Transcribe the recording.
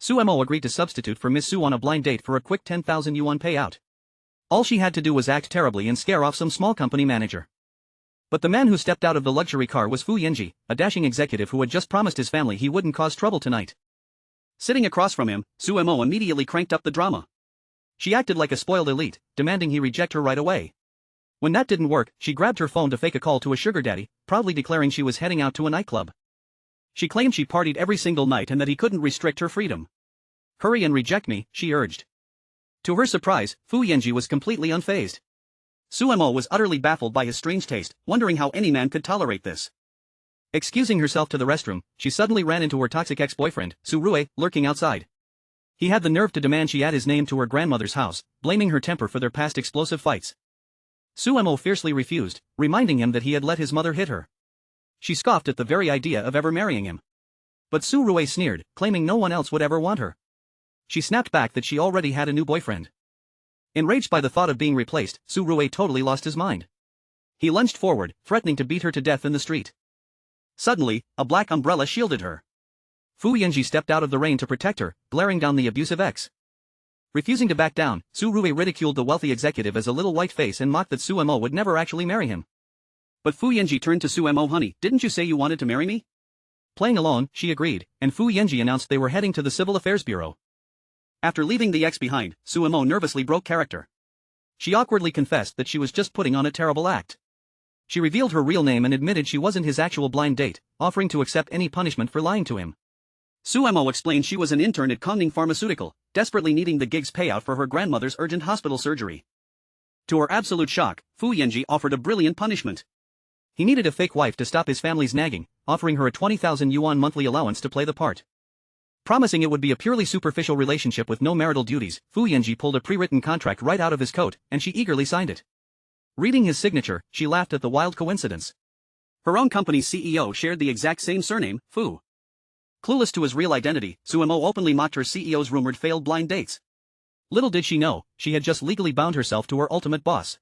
Su Mo agreed to substitute for Miss Su on a blind date for a quick 10,000 yuan payout. All she had to do was act terribly and scare off some small company manager. But the man who stepped out of the luxury car was Fu Yanji, a dashing executive who had just promised his family he wouldn't cause trouble tonight. Sitting across from him, Su Mo immediately cranked up the drama. She acted like a spoiled elite, demanding he reject her right away. When that didn't work, she grabbed her phone to fake a call to a sugar daddy, proudly declaring she was heading out to a nightclub. She claimed she partied every single night and that he couldn't restrict her freedom. Hurry and reject me, she urged. To her surprise, Fu Yanji was completely unfazed. Su Mo was utterly baffled by his strange taste, wondering how any man could tolerate this. Excusing herself to the restroom, she suddenly ran into her toxic ex-boyfriend, Su Rui, lurking outside. He had the nerve to demand she add his name to her grandmother's house, blaming her temper for their past explosive fights. Su Mo fiercely refused, reminding him that he had let his mother hit her. She scoffed at the very idea of ever marrying him. But Su Rui sneered, claiming no one else would ever want her. She snapped back that she already had a new boyfriend. Enraged by the thought of being replaced, Su Rui totally lost his mind. He lunged forward, threatening to beat her to death in the street. Suddenly, a black umbrella shielded her. Fu Yanji stepped out of the rain to protect her, glaring down the abusive ex. Refusing to back down, Su Rui ridiculed the wealthy executive as a little white face and mocked that Su Mo would never actually marry him. But Fu Yanji turned to Su Mo. Honey, didn't you say you wanted to marry me? Playing along, she agreed, and Fu Yanji announced they were heading to the Civil Affairs Bureau. After leaving the ex behind, Su Mo nervously broke character. She awkwardly confessed that she was just putting on a terrible act. She revealed her real name and admitted she wasn't his actual blind date, offering to accept any punishment for lying to him. Su Mo explained she was an intern at Kongning Pharmaceutical, desperately needing the gig's payout for her grandmother's urgent hospital surgery. To her absolute shock, Fu Yanji offered a brilliant punishment. He needed a fake wife to stop his family's nagging, offering her a 20,000 yuan monthly allowance to play the part. Promising it would be a purely superficial relationship with no marital duties, Fu Yanji pulled a pre-written contract right out of his coat, and she eagerly signed it. Reading his signature, she laughed at the wild coincidence. Her own company's CEO shared the exact same surname, Fu. Clueless to his real identity, Su Mo openly mocked her CEO's rumored failed blind dates. Little did she know, she had just legally bound herself to her ultimate boss.